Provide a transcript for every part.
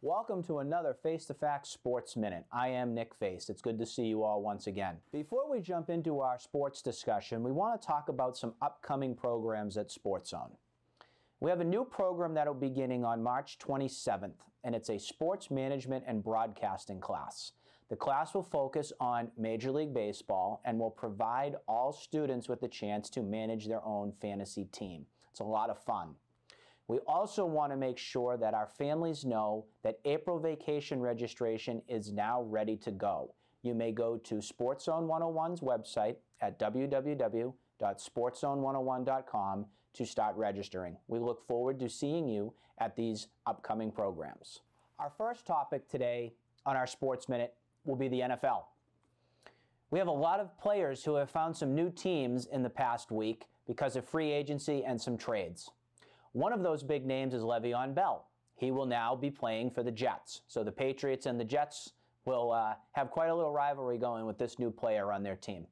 Welcome to another Face to Facts Sports Minute. I am Nick Face. It's good to see you all once again. Before we jump into our sports discussion, we want to talk about some upcoming programs at Sports Zone. We have a new program that will be beginning on March 27th, and it's a sports management and broadcasting class. The class will focus on Major League Baseball and will provide all students with the chance to manage their own fantasy team. It's a lot of fun. We also want to make sure that our families know that April vacation registration is now ready to go. You may go to Sports Zone 101's website at www.sportszone101.com to start registering. We look forward to seeing you at these upcoming programs. Our first topic today on our Sports Minute will be the NFL. We have a lot of players who have found some new teams in the past week because of free agency and some trades. One of those big names is Le'Veon Bell. He will now be playing for the Jets. So the Patriots and the Jets will have quite a little rivalry going with this new player on their team.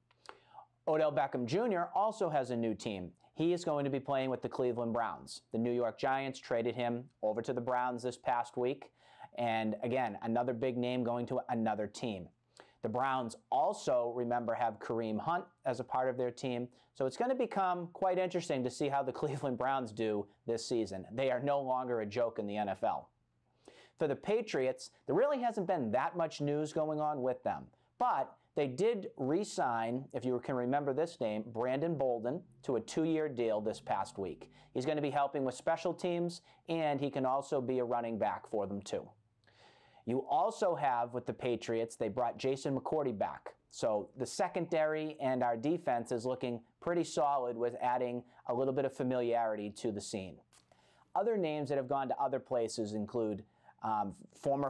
Odell Beckham Jr. also has a new team. He is going to be playing with the Cleveland Browns. The New York Giants traded him over to the Browns this past week. And again, another big name going to another team. The Browns also, remember, have Kareem Hunt as a part of their team. So it's going to become quite interesting to see how the Cleveland Browns do this season. They are no longer a joke in the NFL. For the Patriots, there really hasn't been that much news going on with them. But they did re-sign, if you can remember this name, Brandon Bolden, to a 2-year deal this past week. He's going to be helping with special teams, and he can also be a running back for them too. You also have, with the Patriots, they brought Jason McCourty back. So the secondary and our defense is looking pretty solid with adding a little bit of familiarity to the scene. Other names that have gone to other places include former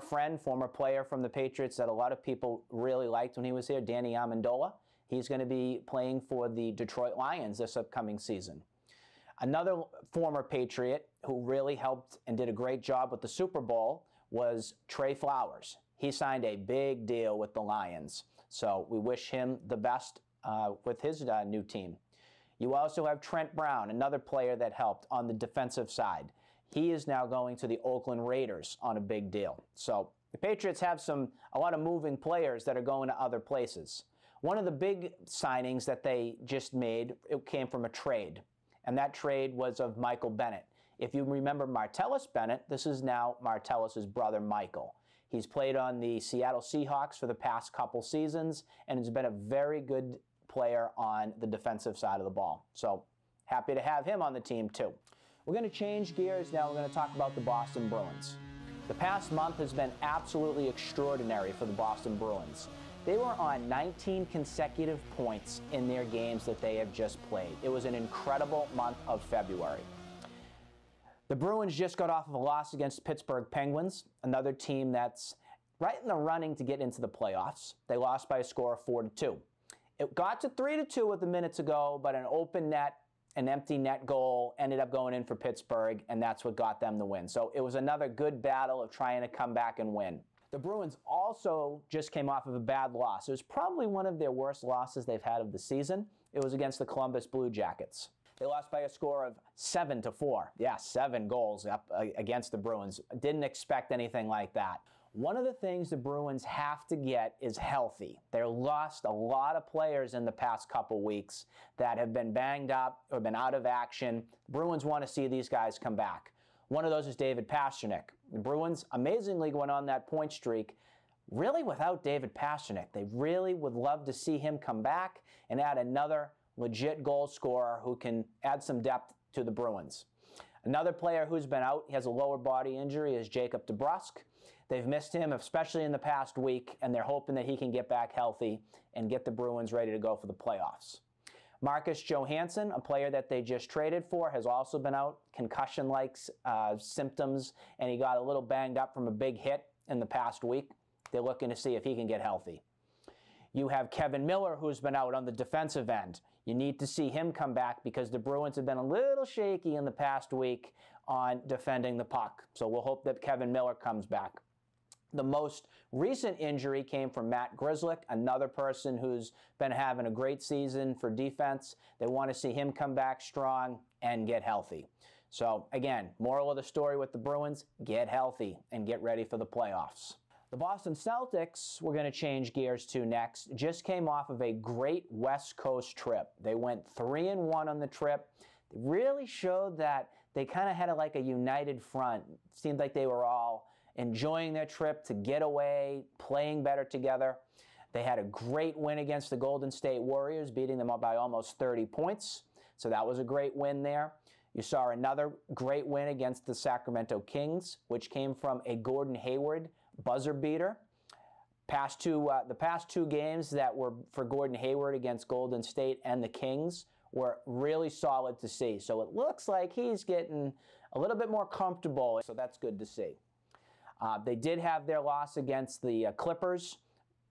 player from the Patriots that a lot of people really liked when he was here, Danny Amendola. He's going to be playing for the Detroit Lions this upcoming season. Another former Patriot who really helped and did a great job with the Super Bowl was Trey Flowers. He signed a big deal with the Lions, so we wish him the best with his new team. You also have Trent Brown, another player that helped on the defensive side. He is now going to the Oakland Raiders on a big deal. So the Patriots have a lot of moving players that are going to other places. One of the big signings that they just made, it came from a trade, and that trade was of Michael Bennett. If you remember Martellus Bennett, this is now Martellus's brother Michael. He's played on the Seattle Seahawks for the past couple seasons and has been a very good player on the defensive side of the ball. So happy to have him on the team too. We're going to change gears now. We're going to talk about the Boston Bruins. The past month has been absolutely extraordinary for the Boston Bruins. They were on 19 consecutive points in their games that they have just played. It was an incredible month of February. The Bruins just got off of a loss against the Pittsburgh Penguins, another team that's right in the running to get into the playoffs. They lost by a score of 4-2. It got to 3-2 with the minutes ago, but an open net, an empty net goal ended up going in for Pittsburgh, and that's what got them the win. So it was another good battle of trying to come back and win. The Bruins also just came off of a bad loss. It was probably one of their worst losses they've had of the season. It was against the Columbus Blue Jackets. They lost by a score of 7-4. Yeah, 7 goals up against the Bruins. Didn't expect anything like that. One of the things the Bruins have to get is healthy. They lost a lot of players in the past couple weeks that have been banged up or been out of action. The Bruins want to see these guys come back. One of those is David Pastrnak. The Bruins amazingly went on that point streak really without David Pastrnak. They really would love to see him come back and add another legit goal scorer who can add some depth to the Bruins. Another player who's been out, he has a lower body injury, is Jacob DeBrusk. They've missed him, especially in the past week, and they're hoping that he can get back healthy and get the Bruins ready to go for the playoffs. Marcus Johansson, a player that they just traded for, has also been out, concussion-like symptoms, and he got a little banged up from a big hit in the past week. They're looking to see if he can get healthy. You have Kevin Miller, who's been out on the defensive end. You need to see him come back because the Bruins have been a little shaky in the past week on defending the puck. So we'll hope that Kevin Miller comes back. The most recent injury came from Matt Grzelcyk, another person who's been having a great season for defense. They want to see him come back strong and get healthy. So again, moral of the story with the Bruins, get healthy and get ready for the playoffs. The Boston Celtics, we're going to change gears to next, just came off of a great West Coast trip. They went 3-1 on the trip. They really showed that they kind of had like a united front. It seemed like they were all enjoying their trip to get away, playing better together. They had a great win against the Golden State Warriors, beating them up by almost 30 points. So that was a great win there. You saw another great win against the Sacramento Kings, which came from a Gordon Hayward buzzer beater. The past two games that were for Gordon Hayward against Golden State and the Kings were really solid to see. So it looks like he's getting a little bit more comfortable, so that's good to see. They did have their loss against the Clippers.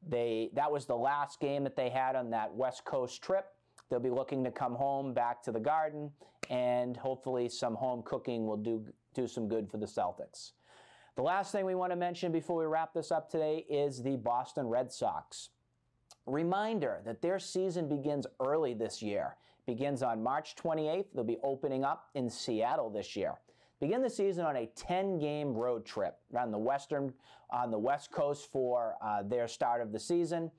That was the last game that they had on that West Coast trip. They'll be looking to come home back to the Garden, and hopefully some home cooking will do some good for the Celtics. The last thing we want to mention before we wrap this up today is the Boston Red Sox. Reminder that their season begins early this year. It begins on March 28th. They'll be opening up in Seattle this year. Begin the season on a 10-game road trip on the West Coast for their start of the season.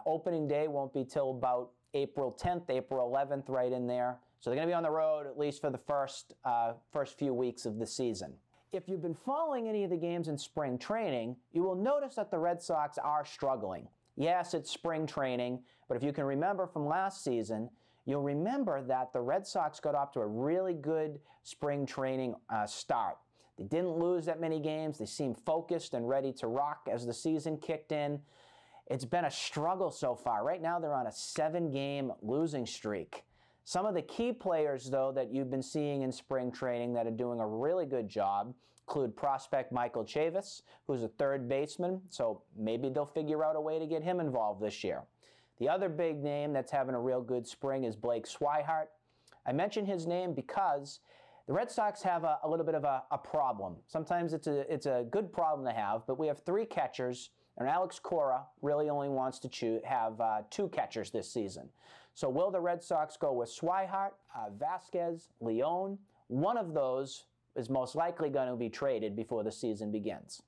Opening day won't be till about April 10th, April 11th, right in there. So they're going to be on the road at least for the first few weeks of the season. If you've been following any of the games in spring training, you will notice that the Red Sox are struggling. Yes, it's spring training, but if you can remember from last season, you'll remember that the Red Sox got off to a really good spring training start. They didn't lose that many games. They seemed focused and ready to rock as the season kicked in. It's been a struggle so far. Right now, they're on a 7-game losing streak. Some of the key players, though, that you've been seeing in spring training that are doing a really good job include prospect Michael Chavis, who's a third baseman, so maybe they'll figure out a way to get him involved this year. The other big name that's having a real good spring is Blake Swihart. I mention his name because the Red Sox have a little bit of a problem. Sometimes it's a good problem to have, but we have 3 catchers, and Alex Cora really only wants to have 2 catchers this season. So will the Red Sox go with Swihart, Vasquez, Leone? One of those is most likely going to be traded before the season begins.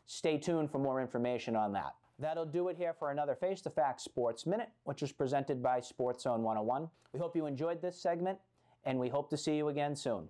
Stay tuned for more information on that. That'll do it here for another Face the Facts Sports Minute, which was presented by Sports Zone 101. We hope you enjoyed this segment, and we hope to see you again soon.